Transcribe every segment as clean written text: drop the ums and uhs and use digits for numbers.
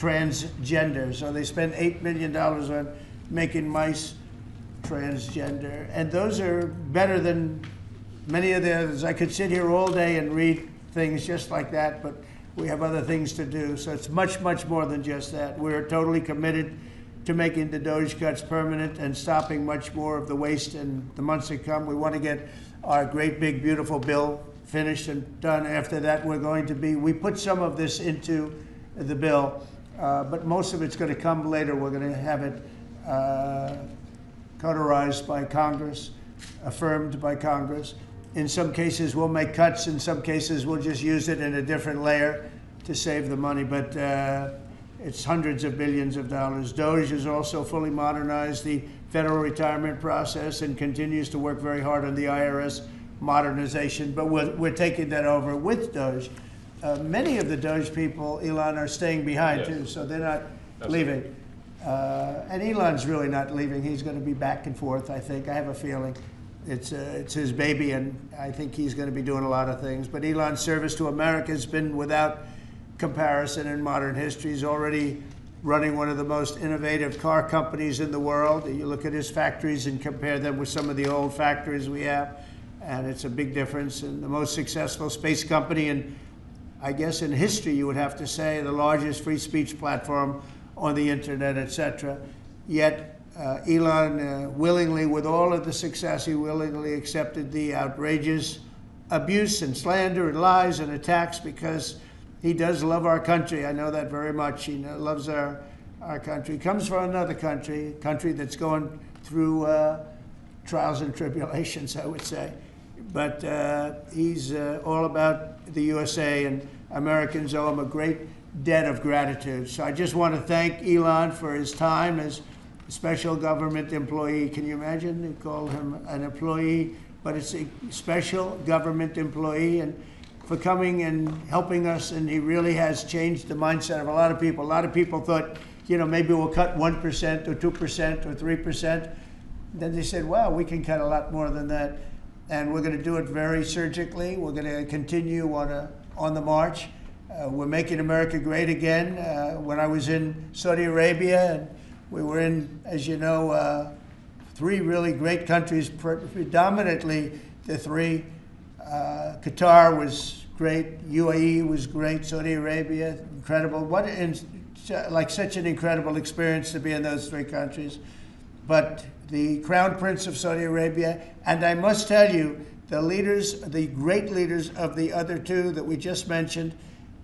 transgender. So they spend $8 million on making mice transgender. And those are better than many of the others. I could sit here all day and read things just like that, but we have other things to do. So it's much, much more than just that. We're totally committed to making the Doge cuts permanent and stopping much more of the waste in the months to come. We want to get our great, big, beautiful bill finished and done. After that, we put some of this into the bill, but most of it's going to come later. We're going to have it cauterized by Congress, affirmed by Congress. In some cases, we'll make cuts. In some cases, we'll just use it in a different layer to save the money. But it's hundreds of billions of dollars. Doge has also fully modernized the federal retirement process and continues to work very hard on the IRS modernization. But we're taking that over with Doge. Many of the Doge people, Elon, are staying behind, too, so they're not leaving. And Elon's really not leaving. He's going to be back and forth, I think. I have a feeling. It's his baby, and I think he's going to be doing a lot of things. But Elon's service to America has been without comparison in modern history. He's already running one of the most innovative car companies in the world. You look at his factories and compare them with some of the old factories we have, and it's a big difference. And the most successful space company in, I guess, in history, you would have to say, the largest free speech platform on the internet, etc. Yet Elon willingly, with all of the success, he willingly accepted the outrageous abuse and slander and lies and attacks because he does love our country. I know that very much. He loves our country. He comes from another country, a country that's going through trials and tribulations, I would say. But he's all about the USA, and Americans owe him a great debt of gratitude. So I just want to thank Elon for his time as a special government employee. Can you imagine? They call him an employee, but it's a special government employee, and for coming and helping us, and he really has changed the mindset of a lot of people. A lot of people thought, maybe we'll cut 1% or 2% or 3%. Then they said, wow, we can cut a lot more than that. And we're going to do it very surgically. We're going to continue on the march. We're making America great again. When I was in Saudi Arabia, and we were in, as you know, 3 really great countries, predominantly the 3. Qatar was great, UAE was great, Saudi Arabia, incredible. Such an incredible experience to be in those 3 countries. But the Crown Prince of Saudi Arabia, and I must tell you, the great leaders of the other 2 that we just mentioned,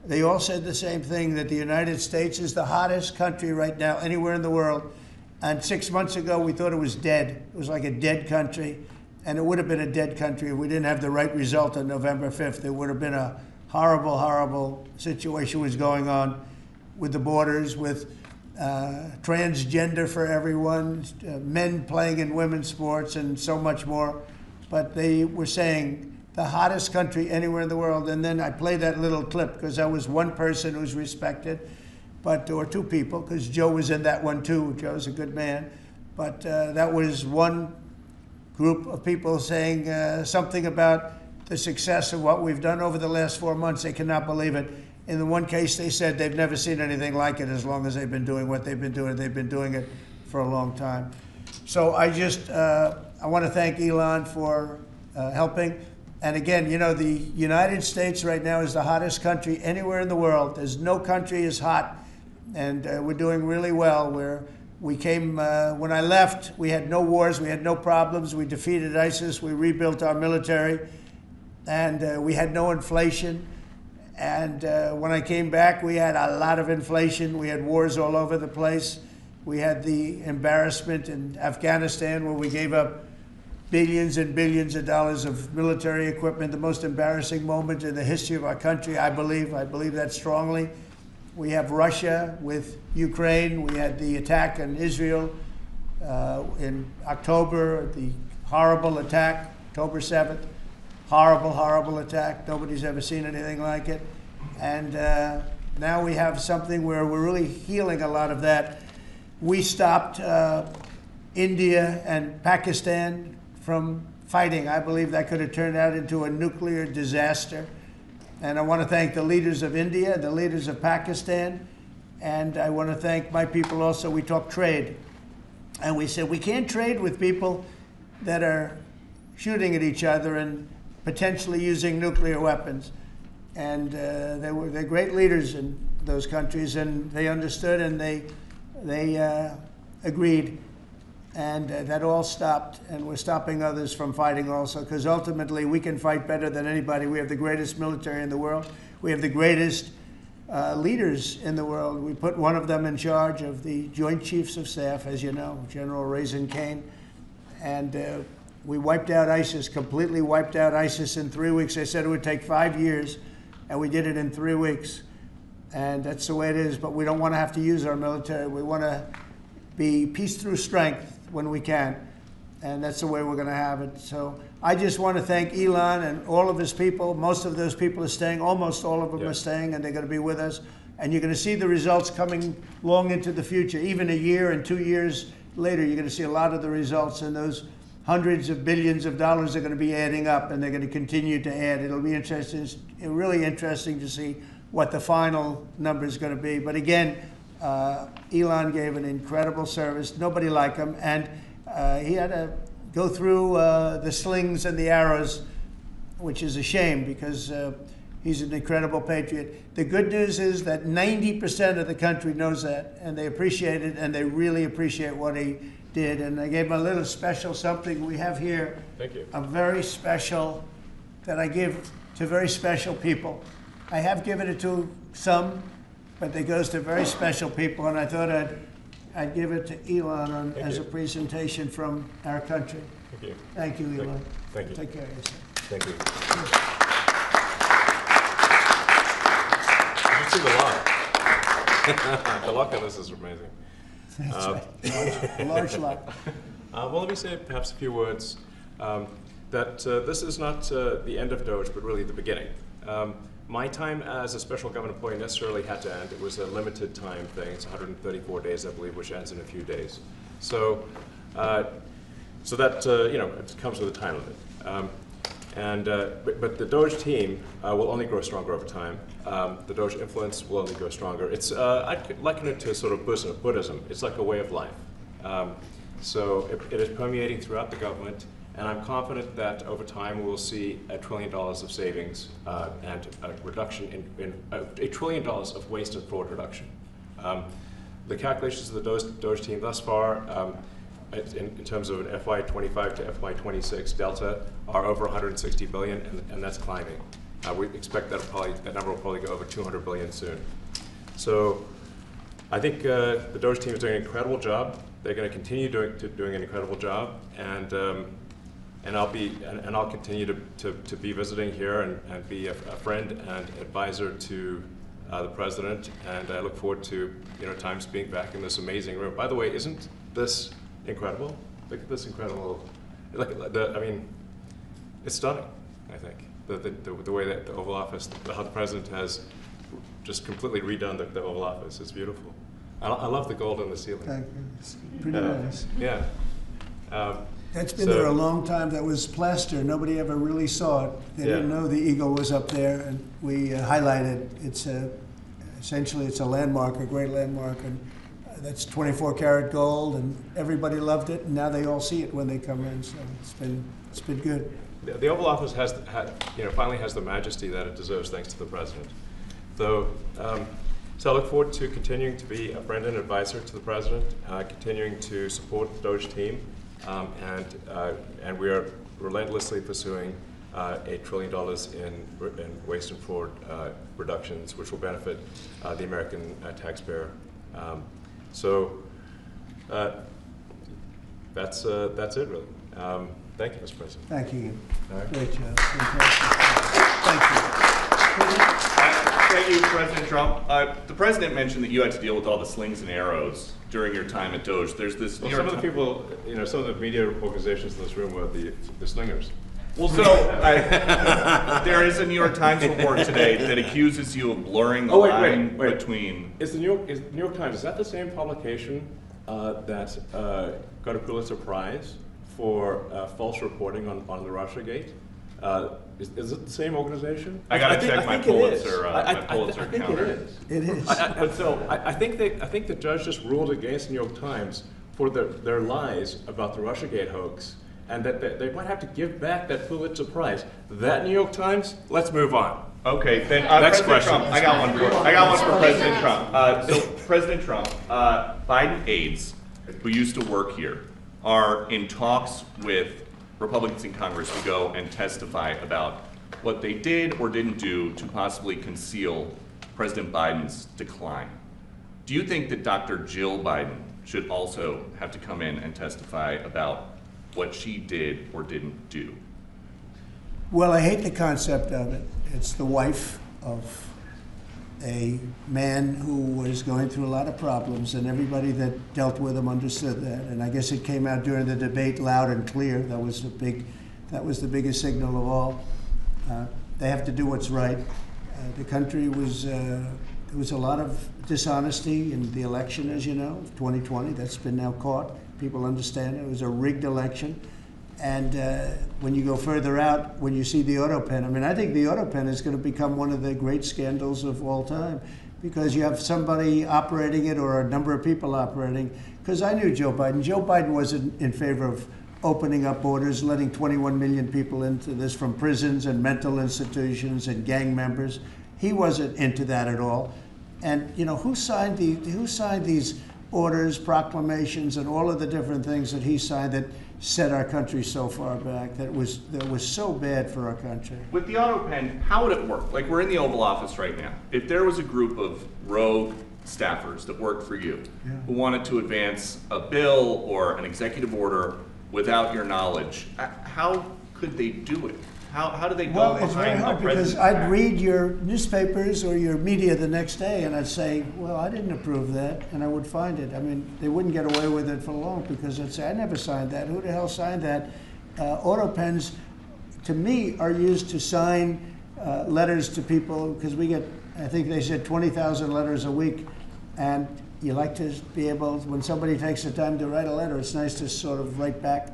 they all said the same thing, that the United States is the hottest country right now anywhere in the world. And 6 months ago, we thought it was dead. It was like a dead country. And it would have been a dead country if we didn't have the right result on November 5th. It would have been a horrible, horrible situation was going on with the borders, with transgender for everyone, men playing in women's sports, and so much more. But they were saying the hottest country anywhere in the world. And then I played that little clip because that was one person who's respected, or 2 people, because Joe was in that one too. Joe's a good man. But that was one group of people saying something about the success of what we've done over the last 4 months. They cannot believe it. In the one case, they said they've never seen anything like it as long as they've been doing what they've been doing. They've been doing it for a long time. So I want to thank Elon for helping. And again, the United States right now is the hottest country anywhere in the world. There's no country as hot, and we're doing really well. When I left, we had no wars, we had no problems. We defeated ISIS, we rebuilt our military, and we had no inflation. And when I came back, we had a lot of inflation. We had wars all over the place. We had the embarrassment in Afghanistan where we gave up billions and billions of dollars of military equipment, the most embarrassing moment in the history of our country, I believe. I believe that strongly. We have Russia with Ukraine. We had the attack on Israel in October, the horrible attack, October 7th. Horrible, horrible attack. Nobody's ever seen anything like it. And now we have something where we're really healing a lot of that. We stopped India and Pakistan from fighting. I believe that could have turned out into a nuclear disaster. And I want to thank the leaders of India, the leaders of Pakistan, And I want to thank my people also. We talk trade. And we said we can't trade with people that are shooting at each other and potentially using nuclear weapons. And they're great leaders in those countries, and they understood, and they agreed. And that all stopped, and we're stopping others from fighting also, because ultimately we can fight better than anybody. We have the greatest military in the world. We have the greatest leaders in the world. We put one of them in charge of the Joint Chiefs of Staff, as you know, General Raisin Kane. And we wiped out ISIS, completely wiped out ISIS in 3 weeks. They said it would take 5 years, and we did it in 3 weeks. And that's the way it is, but we don't want to have to use our military. We want to be peace through strength when we can, and that's the way we're going to have it. So I just want to thank Elon and all of his people. Most of those people are staying, almost all of them are staying, and they're going to be with us. And you're going to see the results coming long into the future. Even a year and 2 years later, you're going to see a lot of the results, and those hundreds of billions of dollars are going to be adding up, and they're going to continue to add. It'll be interesting, really interesting to see what the final number is going to be. But again, Elon gave an incredible service. Nobody like him, and he had to go through the slings and the arrows, which is a shame because he's an incredible patriot. The good news is that 90% of the country knows that, and they appreciate it, and they really appreciate what he did. And I gave him a little special something we have here. Thank you. A very special that I give to very special people. I have given it to some, but it goes to very special people, and I thought I'd give it to Elon as a presentation from our country. Thank you. Thank you, Elon. Thank you. Take care of yourself. Thank you. You should see the lock. The lock on this is amazing. That's right. Large lot. Well, let me say perhaps a few words that this is not the end of Doge, but really the beginning. My time as a special government employee necessarily had to end. It was a limited time thing. It's 134 days, I believe, which ends in a few days. So, so that it comes with a time limit. But the Doge team will only grow stronger over time. The Doge influence will only grow stronger. It's I'd liken it to sort of Buddhism. It's like a way of life. So it is permeating throughout the government. And I'm confident that over time we'll see $1 trillion of savings and a reduction in $1 trillion of waste and fraud reduction. The calculations of the Doge team thus far, in terms of an FY25 to FY26 delta, are over 160 billion, and that's climbing. We expect that number will probably go over 200 billion soon. So I think the Doge team is doing an incredible job. They're going to continue doing an incredible job, and I'll continue to be visiting here and be a friend and advisor to the president, and I look forward to times being back in this amazing room. By the way, isn't this incredible? Look at this incredible. I mean, it's stunning. I think the way that the Oval Office, how the president has just completely redone the Oval Office. It's beautiful. I love the gold on the ceiling. Thank you. It's pretty nice. Yeah. That's been there a long time. That was plaster. Nobody ever really saw it. They didn't know the eagle was up there, and we highlighted. It's essentially it's a landmark, a great landmark, and that's 24-karat gold, and everybody loved it. And now they all see it when they come in. So it's been good. The Oval Office finally has the majesty that it deserves, thanks to the president. So I look forward to continuing to be a friend and advisor to the president, continuing to support the Doge team. And we are relentlessly pursuing $8 trillion in waste and fraud reductions, which will benefit the American taxpayer. That's it, really. Thank you, Mr. President. Thank you. All right. Great job. Thank you. Thank you, President Trump. The president mentioned that you had to deal with all the slings and arrows during your time at Doge. There's this. Well, some of the people, some of the media organizations in this room were the slingers. Well, so there is a New York Times report today that accuses you of blurring the line between. Is the New York Times, is that the same publication that got a Pulitzer Prize for false reporting on the Russiagate? Is it the same organization? I gotta check my Pulitzer, I think counter. It is. But so I think the judge just ruled against the New York Times for their lies about the Russiagate hoax, and that they might have to give back that Pulitzer Prize. That New York Times. Let's move on. Okay, then Next President question. Trump. I got one for President Trump. So President Trump, Biden aides who used to work here are in talks with Republicans in Congress to go and testify about what they did or didn't do to possibly conceal President Biden's decline. Do you think that Dr. Jill Biden should also have to come in and testify about what she did or didn't do? Well, I hate the concept of it. It's the wife of a man who was going through a lot of problems, and everybody that dealt with him understood that. And I guess it came out during the debate loud and clear. That was the biggest signal of all. They have to do what's right. The country was, there was a lot of dishonesty in the election, as you know, 2020. That's been now caught. People understand it. It was a rigged election. And when you go further out, when you see the auto pen, I mean, I think the auto pen is going to become one of the great scandals of all time, because you have somebody operating it or a number of people operating. Because I knew Joe Biden. Joe Biden wasn't in favor of opening up borders, letting 21 million people into this from prisons and mental institutions and gang members. He wasn't into that at all. And you know, who signed these orders, proclamations, and all of the different things that he signed that set our country so far back, that was so bad for our country? With the auto pen, how would it work? Like, we're in the Oval Office right now. If there was a group of rogue staffers that worked for you who wanted to advance a bill or an executive order without your knowledge, how could they do it? How do they go Well, it's very behind hard, the because president's I'd back? read your newspapers or your media the next day and I'd say, well, I didn't approve that, and I would find it. I mean, they wouldn't get away with it for long, because they'd say, I never signed that. Who the hell signed that? Auto pens, to me, are used to sign letters to people, because we get, I think they said 20,000 letters a week, and you like to be able, when somebody takes the time to write a letter, it's nice to sort of write back.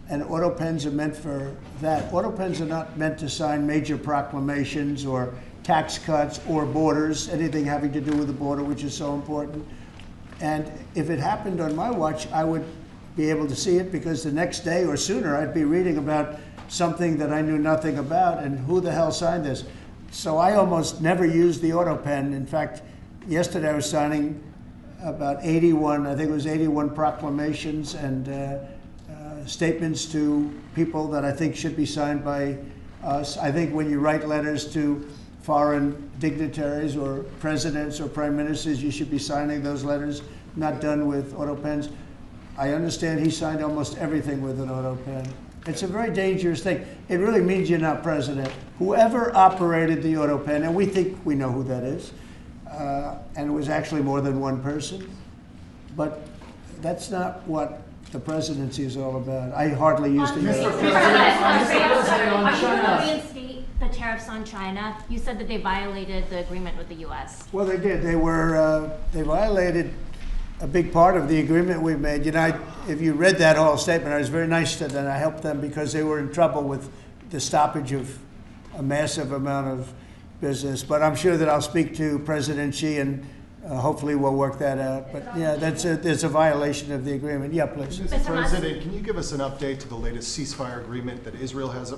And auto pens are meant for that. Auto pens are not meant to sign major proclamations or tax cuts or borders, anything having to do with the border, which is so important. And if it happened on my watch, I would be able to see it, because the next day or sooner I'd be reading about something that I knew nothing about, and who the hell signed this? So I almost never used the auto pen. In fact, yesterday I was signing about 81, I think it was 81 proclamations and statements to people that I think should be signed by us. I think when you write letters to foreign dignitaries or presidents or prime ministers, you should be signing those letters, not done with auto pens. I understand he signed almost everything with an auto pen. It's a very dangerous thing. It really means you're not president. Whoever operated the auto pen, and we think we know who that is, and it was actually more than one person, but that's not what the presidency is all about. I hardly used to use it. Are you going to reinstate the tariffs on China? You said that they violated the agreement with the U.S. Well, they did. They violated a big part of the agreement we made. You know, if you read that whole statement, I was very nice to them. I helped them because they were in trouble with the stoppage of a massive amount of business. But I'm sure that I'll speak to President Xi, and hopefully we'll work that out. But yeah, there's a violation of the agreement. Yeah, please. Mr. President, can you give us an update to the latest ceasefire agreement that Israel has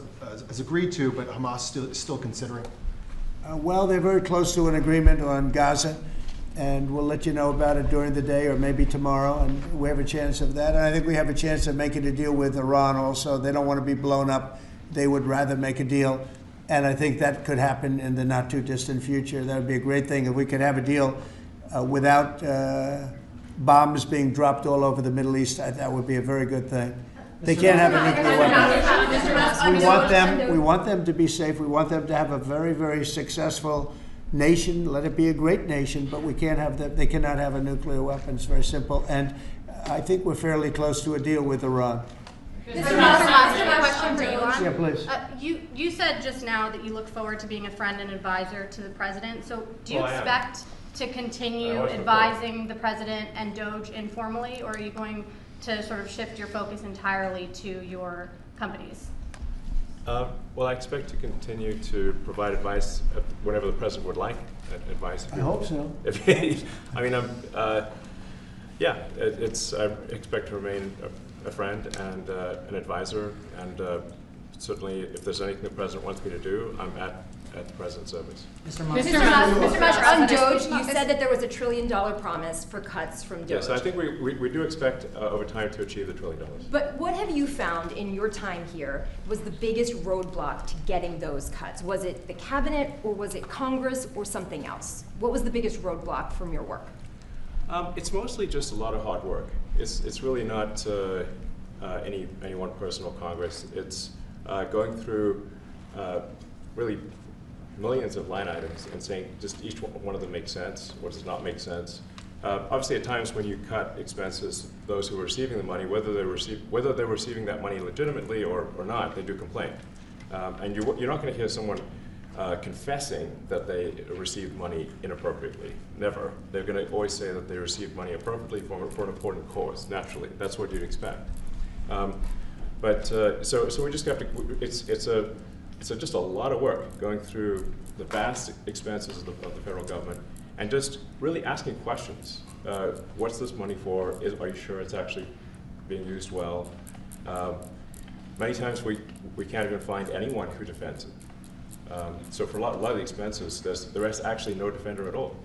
agreed to, but Hamas is still considering? Well, they're very close to an agreement on Gaza, and we'll let you know about it during the day or maybe tomorrow, and we have a chance of that. And I think we have a chance of making a deal with Iran also. They don't want to be blown up. They would rather make a deal, and I think that could happen in the not too distant future. That would be a great thing if we could have a deal without bombs being dropped all over the Middle East. That would be a very good thing. They can't have a nuclear weapon. We want them to be safe. We want them to have a very, very successful nation. Let it be a great nation, but we can't have them. They cannot have a nuclear weapon. It's very simple. And I think we're fairly close to a deal with Iran. Mr. Musk, a question for you. Yeah, please. You said just now that you look forward to being a friend and advisor to the president. So do you expect to continue advising the president and Doge informally, or are you going to sort of shift your focus entirely to your companies? Well, I expect to continue to provide advice whenever the president would like advice. I hope so. I mean, yeah, I expect to remain a friend and an advisor, and certainly if there's anything the president wants me to do, I'm at the president's service. Mr. Musk, on Doge, you said that there was $1 trillion promise for cuts from Doge. Yes, I think we do expect over time to achieve the $1 trillion. But what have you found in your time here was the biggest roadblock to getting those cuts? Was it the cabinet, or was it Congress, or something else? What was the biggest roadblock from your work? It's mostly just a lot of hard work. It's really not any one person or Congress. It's going through really millions of line items and saying just each one of them makes sense, what does not make sense. Obviously, at times when you cut expenses, those who are receiving the money, whether they're receiving that money legitimately or not, they do complain. And you're not going to hear someone confessing that they received money inappropriately. Never. They're going to always say that they received money appropriately for an important cause. Naturally, that's what you'd expect. So we just have to. It's just a lot of work going through the vast expenses of the federal government and just really asking questions. What's this money for? Are you sure it's actually being used well? Many times we can't even find anyone who defends it. So for a lot of the expenses, there is actually no defender at all.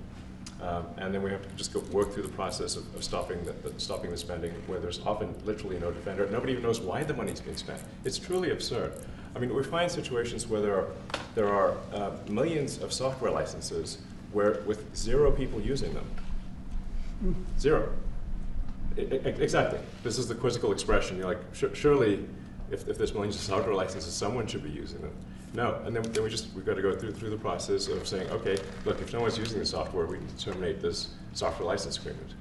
And then we have to just work through the process of stopping the spending, where there's often literally no defender. Nobody even knows why the money's being spent. It's truly absurd. I mean, we find situations where there are millions of software licenses with 0 people using them. 0. Exactly. This is the quizzical expression. You're like, surely, if there's millions of software licenses, someone should be using them. No, and then we've got to go through the process of saying, okay, look, if no one's using the software, we need to terminate this software license agreement.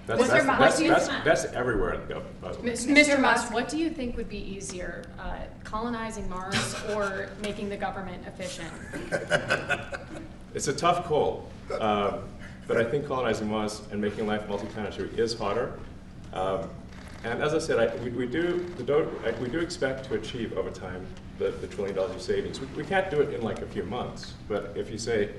That's everywhere in the government, by the way. Mr. Musk, what do you think would be easier, colonizing Mars or making the government efficient? It's a tough call, but I think colonizing Mars and making life multi-planetary is harder. And as I said, we do expect to achieve over time the $1 trillion of savings. We can't do it in like a few months, but if you say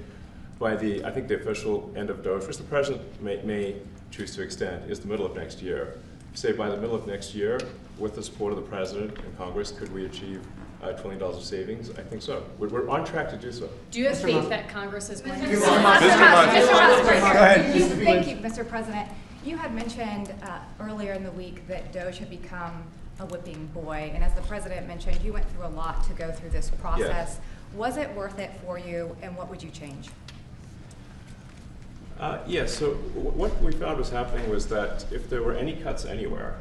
by I think the official end of Doge, which the president may choose to extend, is the middle of next year. Say by the middle of next year, with the support of the president and Congress, could we achieve $1 trillion of savings? I think so. We're on track to do so. Do you have faith that Congress is going to? Mr. Musk. Go ahead. Thank you, Mr. President. You had mentioned earlier in the week that Doge had become a whipping boy, and as the president mentioned, you went through a lot to go through this process. Yes. Was it worth it for you, and what would you change? Yes, so what we found was happening was that if there were any cuts anywhere,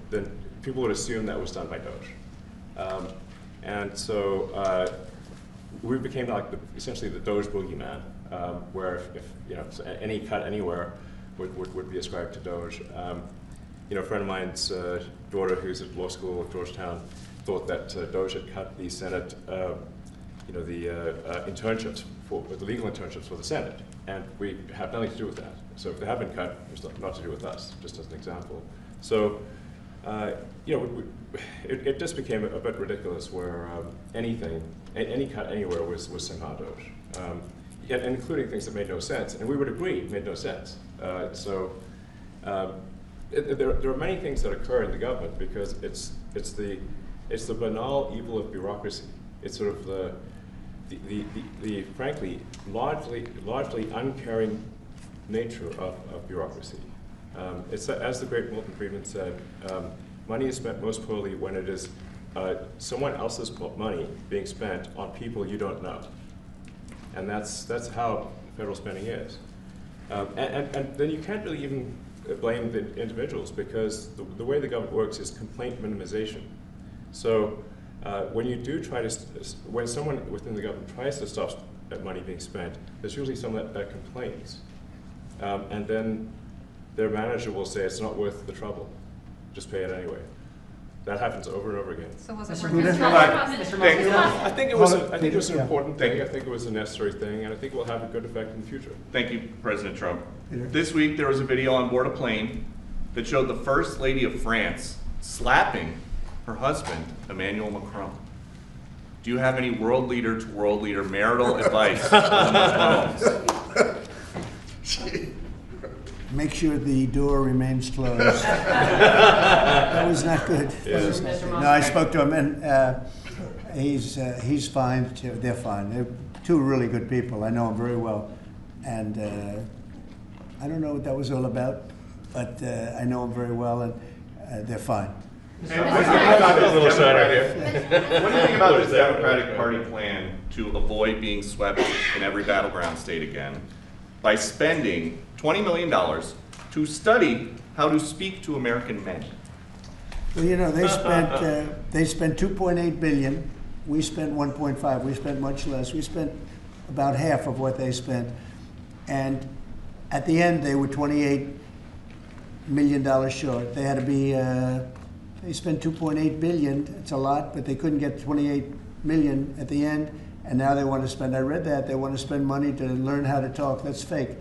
then people would assume that was done by Doge. And so we became like essentially the Doge boogeyman, where if any cut anywhere would be ascribed to Doge. A friend of mine's daughter, who's at law school at Georgetown, thought that Doge had cut the Senate, internships the legal internships for the Senate, and we have nothing to do with that. So if they have been cut, it's not to do with us, just as an example. So, it just became a bit ridiculous where any cut anywhere was somehow Doge, including things that made no sense, and we would agree made no sense. There are many things that occur in the government because it's the banal evil of bureaucracy. It's sort of the frankly largely uncaring nature of bureaucracy. It's as the great Milton Friedman said, money is spent most poorly when it is someone else's money being spent on people you don't know, and that's how federal spending is. And then you can't really even blame the individuals because the way the government works is complaint minimization. So when you do when someone within the government tries to stop money being spent, there's usually someone that complains. And then their manager will say, it's not worth the trouble, just pay it anyway. That happens over and over again. So was it I think it was an important thing. I think it was a necessary thing, and I think it will have a good effect in the future. Thank you, President Trump. This week there was a video on board a plane that showed the First Lady of France slapping her husband, Emmanuel Macron. Do you have any world leader to world leader marital advice on the phones? Make sure the door remains closed. That was not good. That was not good. No, I spoke to him, and he's fine. They're fine. They're two really good people. I know them very well, and I don't know what that was all about, but I know them very well, and they're fine. What do you think about this Democratic Party plan to avoid being swept in every battleground state again by spending $20 million to study how to speak to American men? Well, you know, they spent 2.8 billion. We spent 1.5. We spent much less. We spent about half of what they spent, and at the end they were $28 million short. They had to be. They spent 2.8 billion. It's a lot, but they couldn't get 28 million at the end, and now they want to spend. I read that they want to spend money to learn how to talk. That's fake.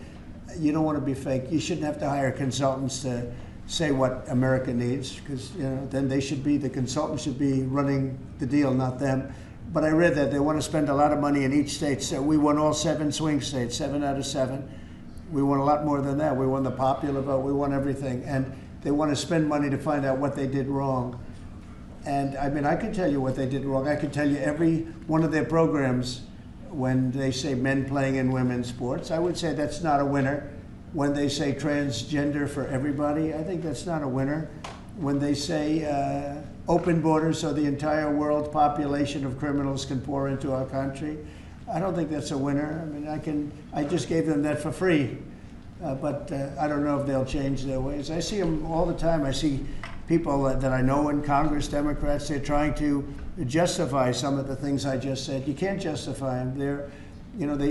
You don't want to be fake. You shouldn't have to hire consultants to say what America needs, because then they should be, the consultants should be running the deal, not them. But I read that they want to spend a lot of money in each state. So we won all 7 swing states, 7 out of 7. We won a lot more than that. We won the popular vote. We won everything, and they want to spend money to find out what they did wrong. And I mean, I could tell you what they did wrong. I could tell you every one of their programs. When they say men playing in women's sports, I would say that's not a winner. When they say transgender for everybody, I think that's not a winner. When they say open borders so the entire world population of criminals can pour into our country, I don't think that's a winner. I mean, I just gave them that for free, but I don't know if they'll change their ways. I see them all the time. I see people that I know in Congress, Democrats, they're trying to justify some of the things I just said. You can't justify them. They're,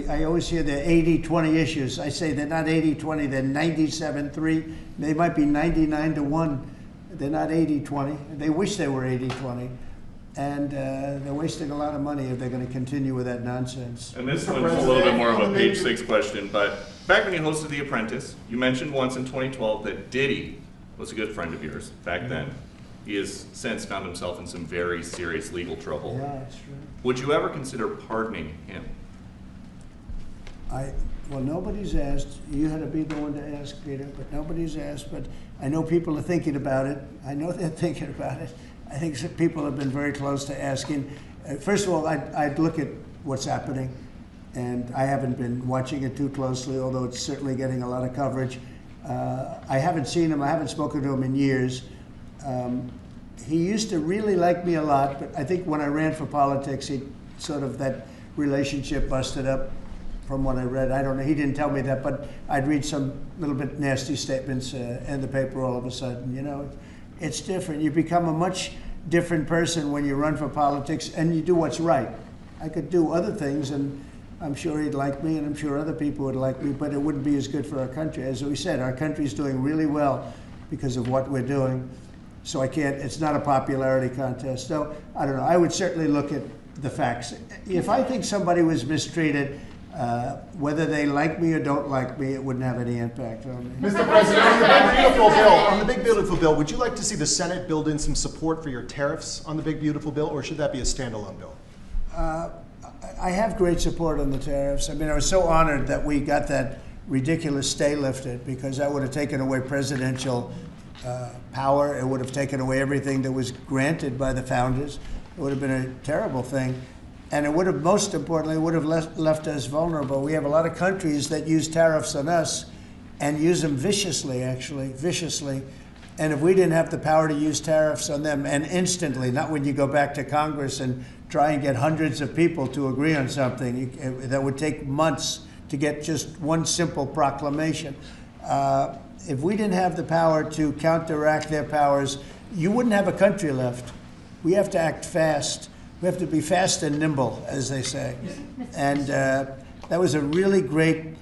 I always hear they're 80-20 issues. I say they're not 80-20, they're 97-3. They might be 99-1. They're not 80-20. They wish they were 80-20. And they're wasting a lot of money if they're going to continue with that nonsense. And this one's a little bit more of a page 6 question, but back when you hosted The Apprentice, you mentioned once in 2012 that Diddy was a good friend of yours back then. He has since found himself in some very serious legal trouble. Yeah, that's true. Would you ever consider pardoning him? Well, nobody's asked. You had to be the one to ask, Peter, but nobody's asked. But I know people are thinking about it. I know they're thinking about it. I think some people have been very close to asking. First of all, I'd look at what's happening, and I haven't been watching it too closely, although it's certainly getting a lot of coverage. I haven't seen him. I haven't spoken to him in years. He used to really like me a lot, but I think when I ran for politics, that relationship busted up from what I read. I don't know, he didn't tell me that, but I'd read some little bit nasty statements in the paper all of a sudden, It's different. You become a much different person when you run for politics and you do what's right. I could do other things, and I'm sure he'd like me, and I'm sure other people would like me, but it wouldn't be as good for our country. As we said, our country's doing really well because of what we're doing. So it's not a popularity contest. So, I don't know, I would certainly look at the facts. If I think somebody was mistreated, whether they like me or don't like me, it wouldn't have any impact on me. Mr. President, on the big beautiful bill, would you like to see the Senate build in some support for your tariffs on the big beautiful bill, or should that be a standalone bill? I have great support on the tariffs. I mean, I was so honored that we got that ridiculous stay lifted, because that would have taken away presidential power. It would have taken away everything that was granted by the founders. It would have been a terrible thing. And it would have, most importantly, would have left us vulnerable. We have a lot of countries that use tariffs on us and use them viciously, actually, viciously. And if we didn't have the power to use tariffs on them, and instantly, not when you go back to Congress and try and get hundreds of people to agree on something, that would take months to get just one simple proclamation. If we didn't have the power to counteract their powers, you wouldn't have a country left. We have to act fast. We have to be fast and nimble, as they say. And that was a really great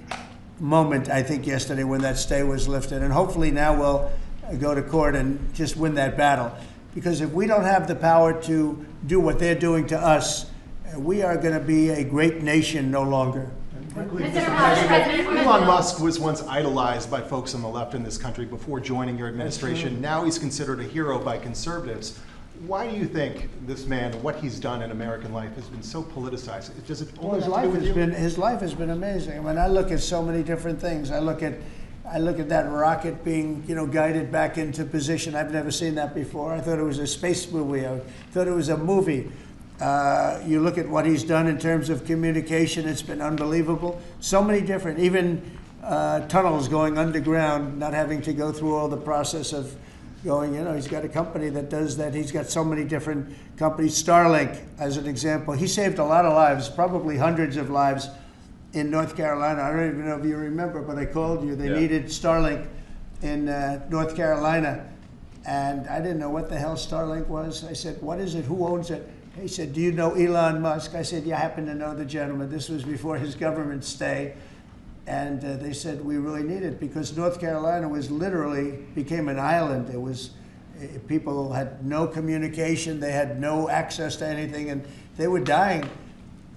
moment, I think, yesterday when that stay was lifted. And hopefully now we'll go to court and just win that battle. Because if we don't have the power to do what they're doing to us, we are going to be a great nation no longer. Elon Musk was once idolized by folks on the left in this country before joining your administration. Now he's considered a hero by conservatives. Why do you think this man, what he's done in American life, has been so politicized? Does it Well, only have to do with you? his life has been amazing. I mean, I look at so many different things. I look at that rocket being, guided back into position. I've never seen that before. I thought it was a space movie. I thought it was a movie. You look at what he's done in terms of communication, it's been unbelievable. So many different, even tunnels going underground, not having to go through all the process of going, he's got a company that does that. He's got so many different companies. Starlink, as an example. He saved a lot of lives, probably hundreds of lives in North Carolina. I don't even know if you remember, but I called you. They needed Starlink in North Carolina. And I didn't know what the hell Starlink was. I said, what is it? Who owns it? He said, do you know Elon Musk? I said, yeah, I happen to know the gentleman. This was before his government stay. And they said, we really need it because North Carolina became an island. It was, people had no communication. They had no access to anything and they were dying.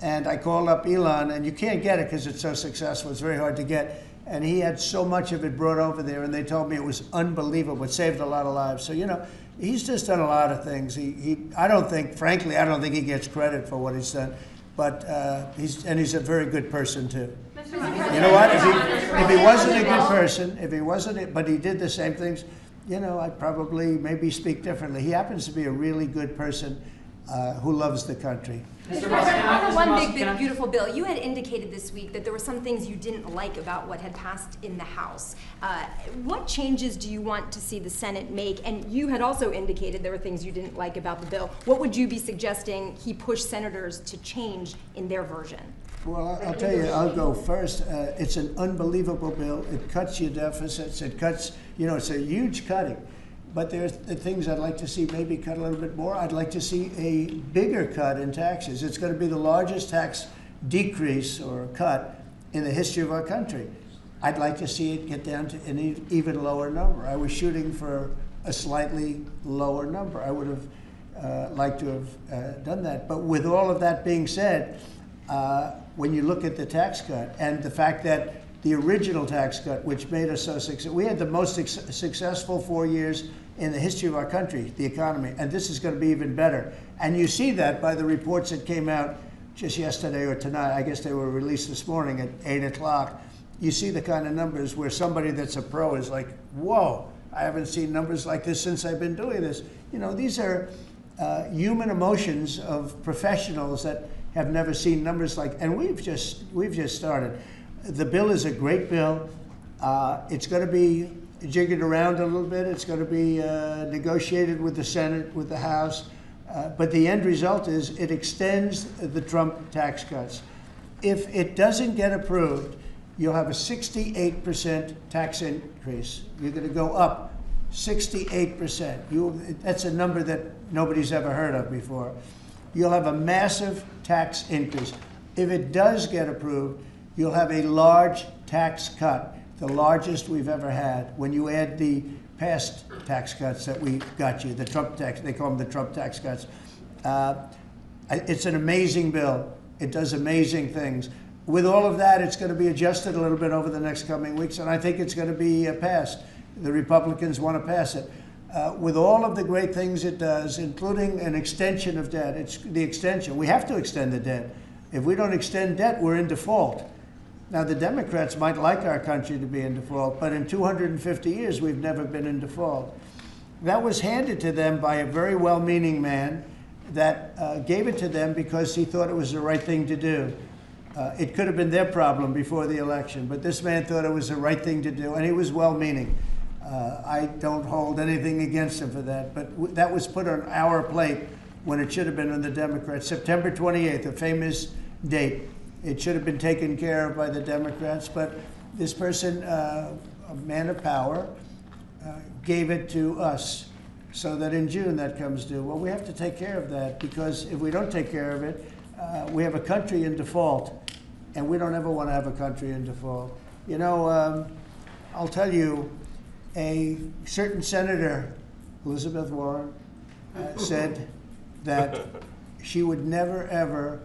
And I called up Elon, and you can't get it because it's so successful. It's very hard to get. And he had so much of it brought over there, and they told me it was unbelievable. It saved a lot of lives. So, he's just done a lot of things. I don't think he gets credit for what he's done. But he's a very good person, too. You know what? If he wasn't a good person, but he did the same things, I'd probably maybe speak differently. He happens to be a really good person who loves the country. Mr. President, on the one big, beautiful bill, you had indicated this week that there were some things you didn't like about what had passed in the House. What changes do you want to see the Senate make? And you had also indicated there were things you didn't like about the bill. What would you be suggesting he push senators to change in their version? Well, I'll tell you, I'll go first. It's an unbelievable bill. It cuts your deficits. It cuts, it's a huge cutting. But there's the things I'd like to see maybe cut a little bit more. I'd like to see a bigger cut in taxes. It's going to be the largest tax decrease or cut in the history of our country. I'd like to see it get down to an even lower number. I was shooting for a slightly lower number. I would have liked to have done that. But with all of that being said, when you look at the tax cut and the fact that the original tax cut, which made us so successful, we had the most successful 4 years in the history of our country, the economy, and this is going to be even better. And you see that by the reports that came out just yesterday or tonight. I guess they were released this morning at 8 o'clock. You see the kind of numbers where somebody that's a pro is like, whoa, I haven't seen numbers like this since I've been doing this. These are human emotions of professionals that have never seen numbers like, and we've just started. The bill is a great bill. It's going to be jiggered around a little bit. It's going to be negotiated with the Senate, with the House. But the end result is it extends the Trump tax cuts. If it doesn't get approved, you'll have a 68% tax increase. You're going to go up 68%. That's a number that nobody's ever heard of before. You'll have a massive tax increase. If it does get approved, you'll have a large tax cut, the largest we've ever had. When you add the past tax cuts that we got you, the Trump tax, they call them the Trump tax cuts. It's an amazing bill. It does amazing things. With all of that, it's going to be adjusted a little bit over the next coming weeks, and I think it's going to be passed. The Republicans want to pass it. With all of the great things it does, including an extension of debt, it's the extension. We have to extend the debt. If we don't extend debt, we're in default. Now, the Democrats might like our country to be in default, but in 250 years, we've never been in default. That was handed to them by a very well-meaning man that gave it to them because he thought it was the right thing to do. It could have been their problem before the election, but this man thought it was the right thing to do, and he was well-meaning. I don't hold anything against him for that, but that was put on our plate when it should have been on the Democrats. September 28th, a famous date. It should have been taken care of by the Democrats, but this person, a man of power, gave it to us so that in June that comes due. Well, we have to take care of that because if we don't take care of it, we have a country in default, and we don't ever want to have a country in default. I'll tell you, a certain senator, Elizabeth Warren, said that she would never, ever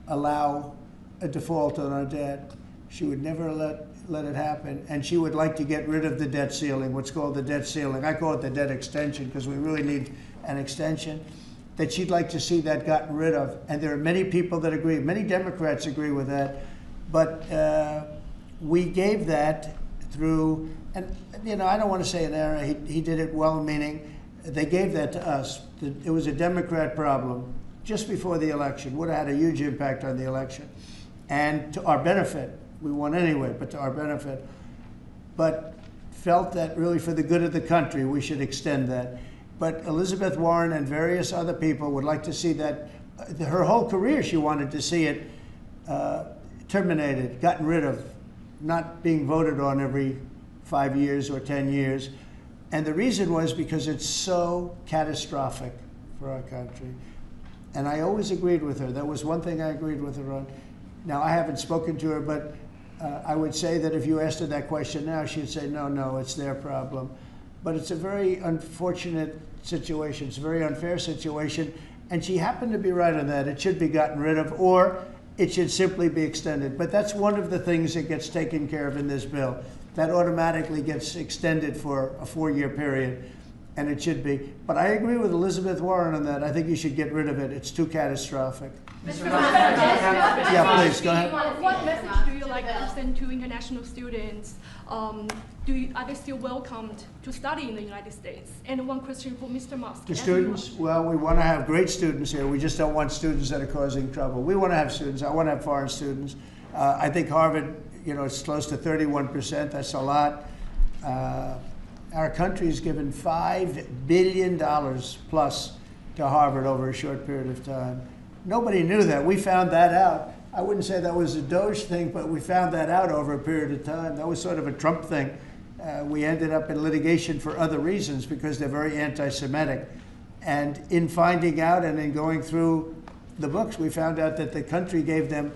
allow a default on our debt. She would never let it happen, and she would like to get rid of the debt ceiling, what's called the debt ceiling. I call it the debt extension because we really need an extension, that she'd like to see that gotten rid of. And there are many people that agree. Many Democrats agree with that. But we gave that through, and you know, I don't want to say an error. He did it well-meaning. They gave that to us. It was a Democrat problem just before the election. Would have had a huge impact on the election. And to our benefit, we won anyway, but to our benefit. But felt that really for the good of the country, we should extend that. But Elizabeth Warren and various other people would like to see that, her whole career she wanted to see it terminated, gotten rid of, not being voted on every 5 years or 10 years. And the reason was because it's so catastrophic for our country. And I always agreed with her. That was one thing I agreed with her on. Now, I haven't spoken to her, but I would say that if you asked her that question now, she'd say, no, it's their problem. But it's a very unfortunate situation. It's a very unfair situation. And she happened to be right on that. It should be gotten rid of, or it should simply be extended. But that's one of the things that gets taken care of in this bill. That automatically gets extended for a 4-year period, and it should be. But I agree with Elizabeth Warren on that. I think you should get rid of it. It's too catastrophic. Yeah, please, go ahead. What message do you like to send to international students? Are they still welcomed to study in the United States? And one question for Mr. Musk. The students, well, we want to have great students here. We just don't want students that are causing trouble. We want to have students. I want to have foreign students. I think Harvard, you know, it's close to 31%. That's a lot. Our country's given $5 billion plus to Harvard over a short period of time. Nobody knew that. We found that out. I wouldn't say that was a Doge thing, but we found that out over a period of time. That was sort of a Trump thing. We ended up in litigation for other reasons because they're very anti-Semitic. And in finding out and in going through the books, we found out that the country gave them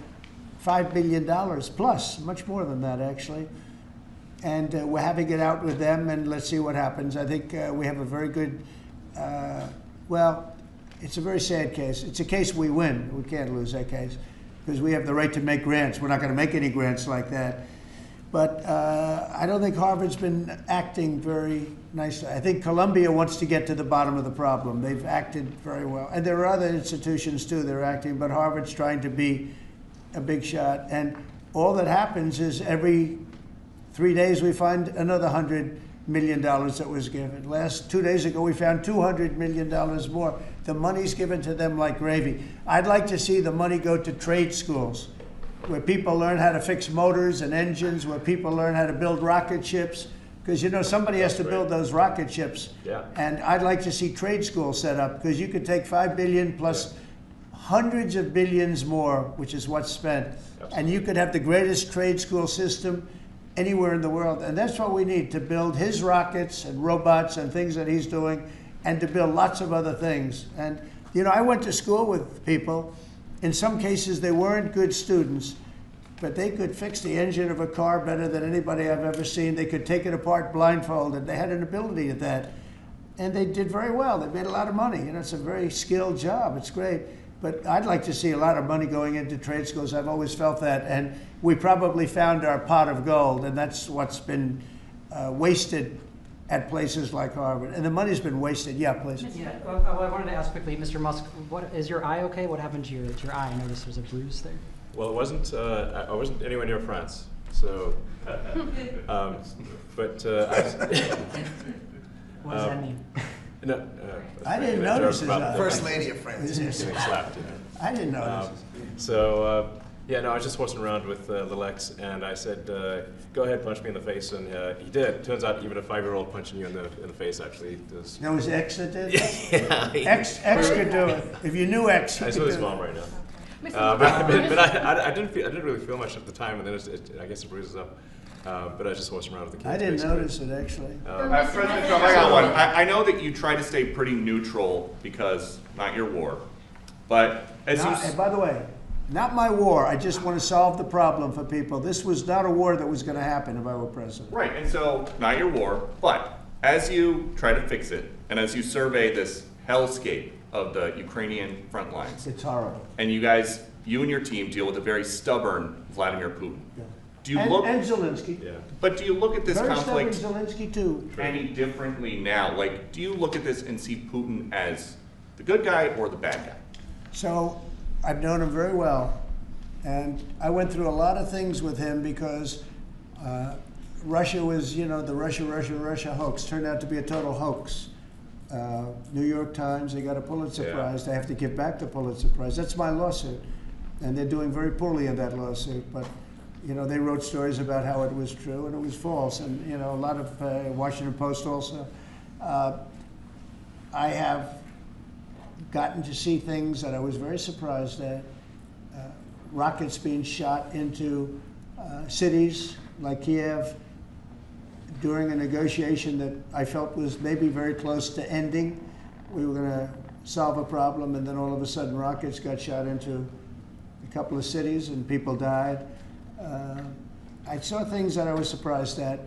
$5 billion plus, much more than that actually. And we're having it out with them, and let's see what happens. I think we have a very good, well, it's a very sad case. It's a case we win. We can't lose that case because we have the right to make grants. We're not going to make any grants like that. But I don't think Harvard's been acting very nicely. I think Columbia wants to get to the bottom of the problem. They've acted very well. And there are other institutions, too, that are acting, but Harvard's trying to be a big shot. And all that happens is every 3 days we find another $100 million that was given. 2 days ago, we found $200 million more. The money's given to them like gravy. I'd like to see the money go to trade schools, where people learn how to fix motors and engines, where people learn how to build rocket ships, because you know somebody has to build those rocket ships. Yeah. And I'd like to see trade schools set up, because you could take $5 billion plus hundreds of billions more, which is what's spent, and you could have the greatest trade school system anywhere in the world. And that's what we need to build his rockets and robots and things that he's doing, and to build lots of other things. And you know, I went to school with people. In some cases, they weren't good students, but they could fix the engine of a car better than anybody I've ever seen. They could take it apart blindfolded. They had an ability at that. And they did very well. They made a lot of money. You know, it's a very skilled job. It's great. But I'd like to see a lot of money going into trade schools. I've always felt that. And we probably found our pot of gold, and that's what's been wasted at places like Harvard. And the money's been wasted. Yeah, please. Yeah, well, I wanted to ask quickly, Mr. Musk, is your eye okay? What happened to your eye? I noticed there was a bruise there. Well, it wasn't. I wasn't anywhere near France, so. What does that mean? No, I didn't notice his First Lady of France. Getting slapped, you know. I didn't notice. Yeah, no, I was just horsing around with Lil X, and I said, "Go ahead, punch me in the face," and he did. Turns out, even a 5-year-old punching you in the face actually does. That was X that did? Yeah. X could do it. If you knew X, I saw his mom right now. But I didn't really feel much at the time, and then I guess it bruises up. But I was just horsing around with the kids. I didn't basically. notice it actually. President Trump, I got one. I know that you try to stay pretty neutral because not your war, but as And by the way, not my war. I just want to solve the problem for people. This was not a war that was going to happen if I were president. Right, and so not your war, but as you try to fix it, and as you survey this hellscape of the Ukrainian front lines, it's horrible. And you and your team deal with a very stubborn Vladimir Putin. Yeah. Do you look, and Zelensky. Yeah. but do you look at this Very conflict stubborn Zelensky too. any differently now? Like, do you look at this and see Putin as the good guy or the bad guy? So I've known him very well, and I went through a lot of things with him because Russia was, you know, the Russia hoax turned out to be a total hoax. New York Times, they got a Pulitzer Prize. They have to give back the Pulitzer Prize. That's my lawsuit, and they're doing very poorly in that lawsuit. But you know, they wrote stories about how it was true and it was false, and you know, a lot of Washington Post also. I have gotten to see things that I was very surprised at. Rockets being shot into cities like Kiev during a negotiation that I felt was maybe very close to ending. We were going to solve a problem, and then all of a sudden rockets got shot into a couple of cities and people died. I saw things that I was surprised at,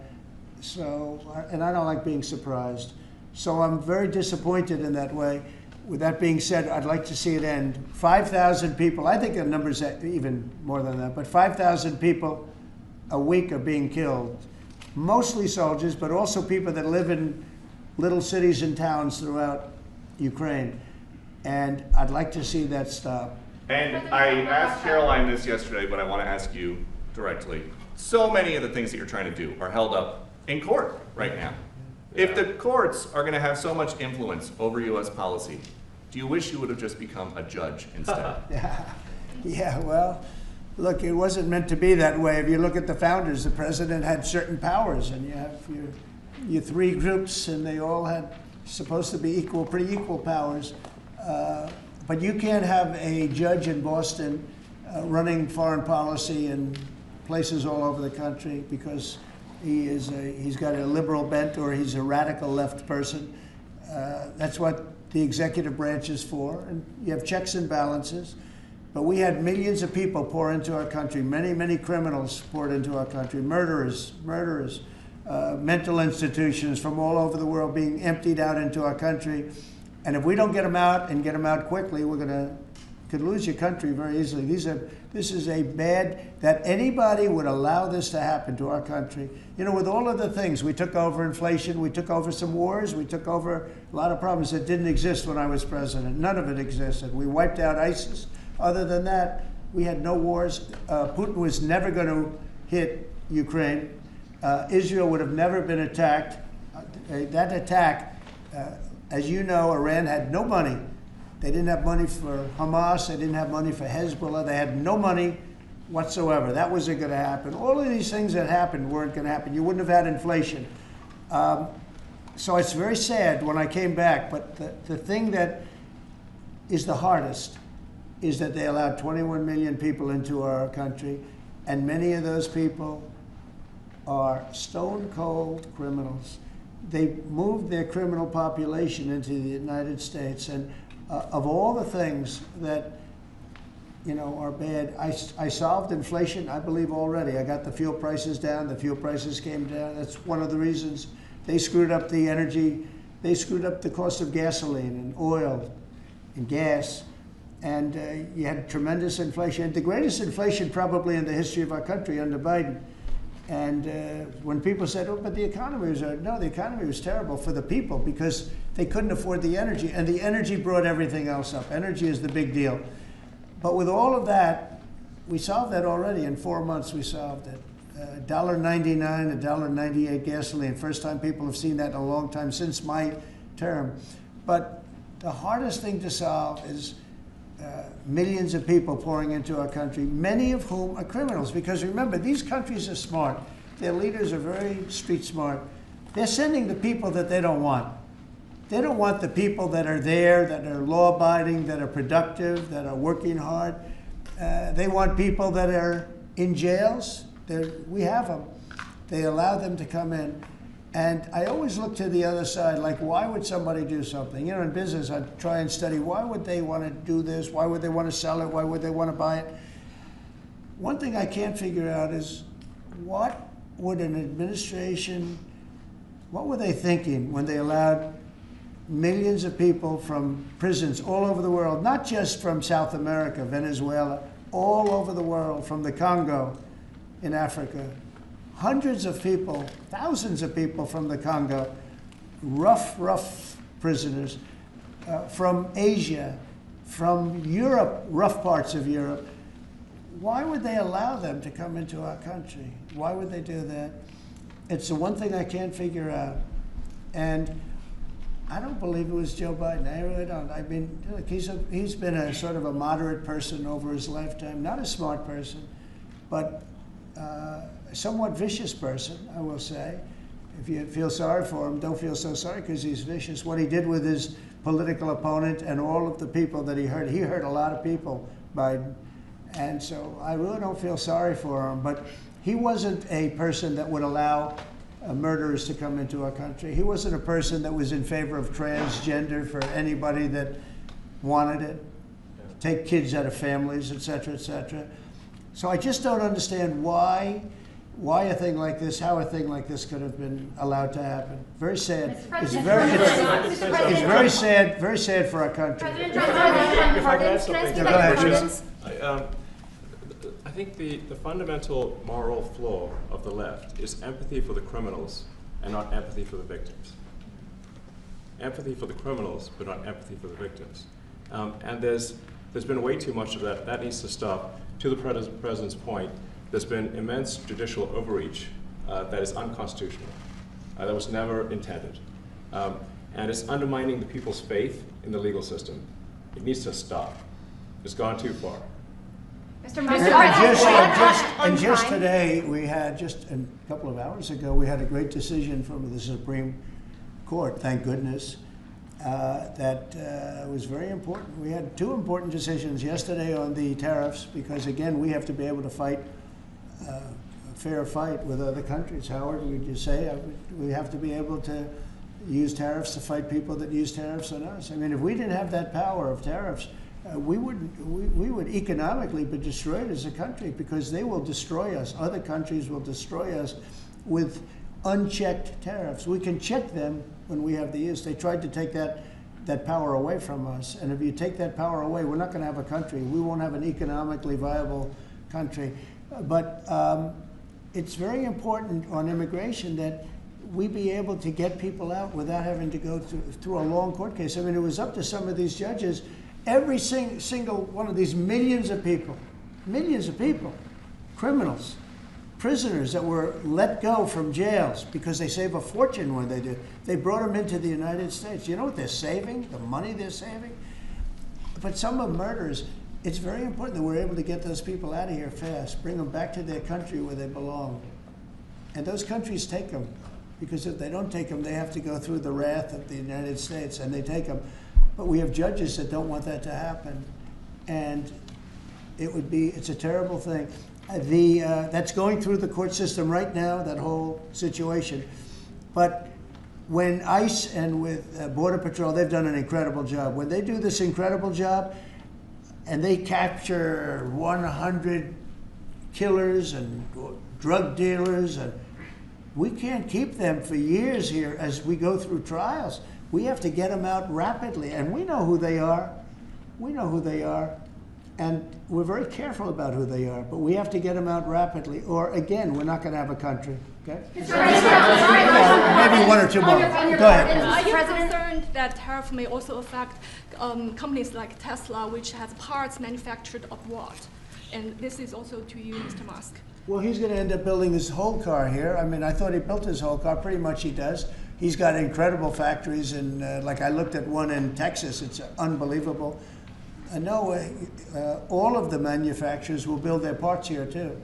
so, and I don't like being surprised. So I'm very disappointed in that way. With that being said, I'd like to see it end. 5,000 people, I think the number's even more than that, but 5,000 people a week are being killed. Mostly soldiers, but also people that live in little cities and towns throughout Ukraine. And I'd like to see that stop. And I asked Caroline this yesterday, but I want to ask you directly. So many of the things that you're trying to do are held up in court right now. If the courts are going to have so much influence over U.S. policy, do you wish you would have just become a judge instead? Yeah, well, look, it wasn't meant to be that way. If you look at the founders, the president had certain powers, and you have your three groups, and they all had supposed to be pretty equal powers. But you can't have a judge in Boston running foreign policy in places all over the country because he's got a liberal bent or he's a radical left person. That's what the executive branch is for, and you have checks and balances. But we had millions of people pour into our country, many criminals poured into our country, murderers, mental institutions from all over the world being emptied out into our country. And if we don't get them out and get them out quickly, could lose your country very easily. This is a bad, that anybody would allow this to happen to our country. You know, with all of the things, we took over inflation, we took over some wars, we took over a lot of problems that didn't exist when I was president. None of it existed. We wiped out ISIS. Other than that, we had no wars. Putin was never going to hit Ukraine. Israel would have never been attacked. That attack, as you know, Iran had no money. They didn't have money for Hamas. They didn't have money for Hezbollah. They had no money whatsoever. That wasn't going to happen. All of these things that happened weren't going to happen. You wouldn't have had inflation. So it's very sad when I came back. But the thing that is the hardest is that they allowed 21 million people into our country, and many of those people are stone-cold criminals. They moved their criminal population into the United States, and of all the things that, you know, are bad, I solved inflation, I believe, already. I got the fuel prices down. The fuel prices came down. That's one of the reasons. They screwed up the energy. They screwed up the cost of gasoline and oil and gas. And you had tremendous inflation, the greatest inflation probably in the history of our country under Biden. And when people said, oh, but the economy was, no, the economy was terrible for the people because they couldn't afford the energy. And the energy brought everything else up. Energy is the big deal. But with all of that, we solved that already. In 4 months, we solved it. $1.99, $1.98 gasoline. First time people have seen that in a long time since my term. But the hardest thing to solve is millions of people pouring into our country, many of whom are criminals. Because remember, these countries are smart. Their leaders are very street smart. They're sending the people that they don't want. They don't want the people that are there, that are law-abiding, that are productive, that are working hard. They want people that are in jails. We have them. They allow them to come in. And I always look to the other side, like, why would somebody do something? You know, in business, I try and study, why would they want to do this? Why would they want to sell it? Why would they want to buy it? One thing I can't figure out is, what would an administration, what were they thinking when they allowed millions of people from prisons all over the world, not just from South America, Venezuela, all over the world, from the Congo, in Africa. Hundreds of people, thousands of people from the Congo, rough prisoners, from Asia, from Europe, rough parts of Europe. Why would they allow them to come into our country? Why would they do that? It's the one thing I can't figure out. And I don't believe it was Joe Biden. I really don't. I mean, look, he's been a sort of a moderate person over his lifetime, not a smart person, but a somewhat vicious person, I will say. If you feel sorry for him, don't feel so sorry because he's vicious. What he did with his political opponent and all of the people that he hurt a lot of people, Biden. And so I really don't feel sorry for him, but he wasn't a person that would allow murderers to come into our country. He wasn't a person that was in favor of transgender for anybody that wanted it, take kids out of families, et cetera, et cetera. So I just don't understand why a thing like this, how a thing like this could have been allowed to happen. Very sad. It's very sad for our country. I think the fundamental moral flaw of the left is empathy for the criminals and not empathy for the victims. Empathy for the criminals, but not empathy for the victims. And there's been way too much of that. That needs to stop. To the president's point, there's been immense judicial overreach that is unconstitutional. That was never intended. And it's undermining the people's faith in the legal system. It needs to stop. It's gone too far. And just today, we had, just a couple of hours ago, we had a great decision from the Supreme Court, thank goodness, that was very important. We had two important decisions yesterday on the tariffs, because again, we have to be able to fight a fair fight with other countries. Howard, would you say? We have to be able to use tariffs to fight people that use tariffs on us. I mean, if we didn't have that power of tariffs, we would economically be destroyed as a country, because they will destroy us. Other countries will destroy us with unchecked tariffs. We can check them when we have the use. They tried to take that power away from us. And if you take that power away, we're not going to have a country. We won't have an economically viable country. But it's very important on immigration that we be able to get people out without having to go through a long court case. I mean, it was up to some of these judges. Every single one of these millions of people, criminals, prisoners that were let go from jails because they save a fortune when they do. They brought them into the United States. You know what they're saving? The money they're saving? But some of murders, it's very important that we're able to get those people out of here fast, bring them back to their country where they belong. And those countries take them, because if they don't take them, they have to go through the wrath of the United States, and they take them. But we have judges that don't want that to happen. And it's a terrible thing. That's going through the court system right now, that whole situation. But when ICE and with Border Patrol, they've done an incredible job. When they do this incredible job and they capture 100 killers and drug dealers, and we can't keep them for years here as we go through trials. We have to get them out rapidly, and we know who they are. We know who they are, and we're very careful about who they are, but we have to get them out rapidly, or again, we're not going to have a country, okay? Maybe one or two more. Go ahead. Are you concerned that tariff may also affect companies like Tesla, which has parts manufactured abroad? And this is also to you, Mr. Musk. Well, he's going to end up building his whole car here. I mean, I thought he built his whole car. Pretty much he does. He's got incredible factories, and like I looked at one in Texas. It's unbelievable. No, all of the manufacturers will build their parts here too.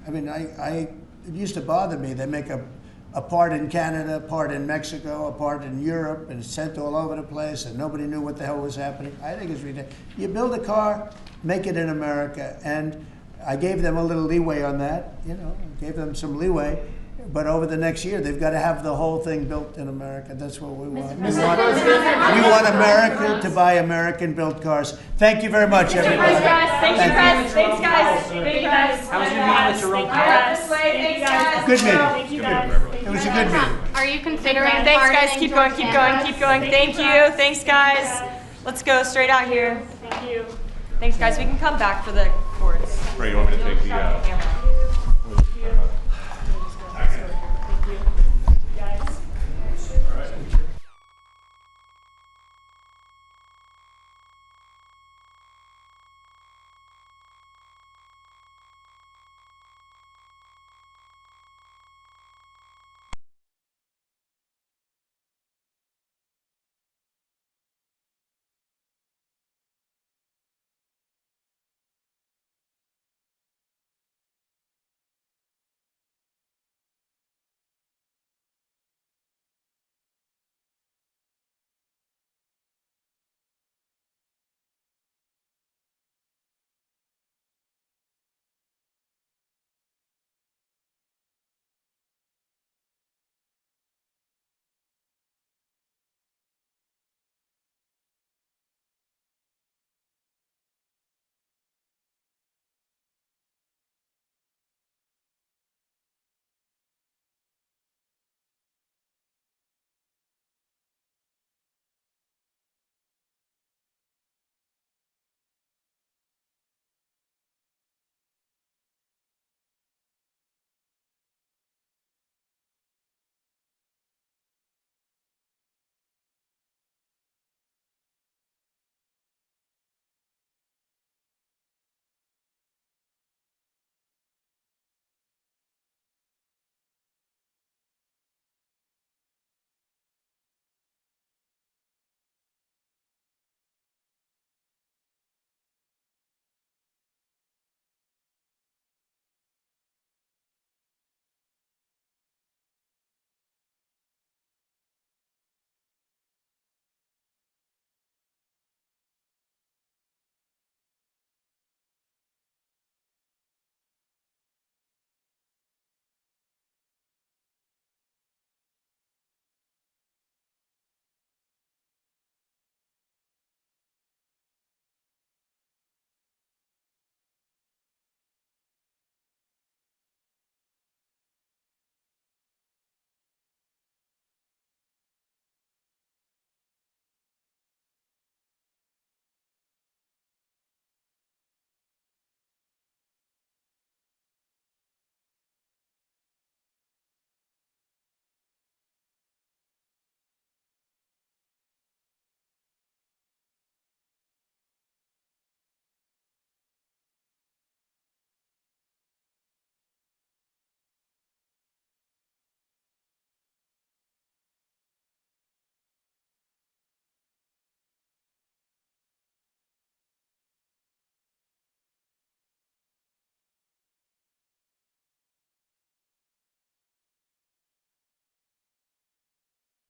I mean, it used to bother me. They make a part in Canada, a part in Mexico, a part in Europe, and it's sent all over the place, and nobody knew what the hell was happening. I think it's ridiculous. You build a car, make it in America, and I gave them a little leeway on that. You know, gave them some leeway. But over the next year, they've got to have the whole thing built in America. That's what we want. We want America to buy American-built cars. Thank you very much, everybody. Thank you, guys. Thanks, guys. Thank you, guys. How was your meeting with Jerome? Thanks, guys. Good meeting. Thank you, guys. It was a good meeting. Are you considering Thanks, guys. Keep going, keep going, keep going. Thank you. Thanks, guys. Let's go straight out here. Thank you. Thanks, guys. We can come back for the chords. Ray, you want me to take the...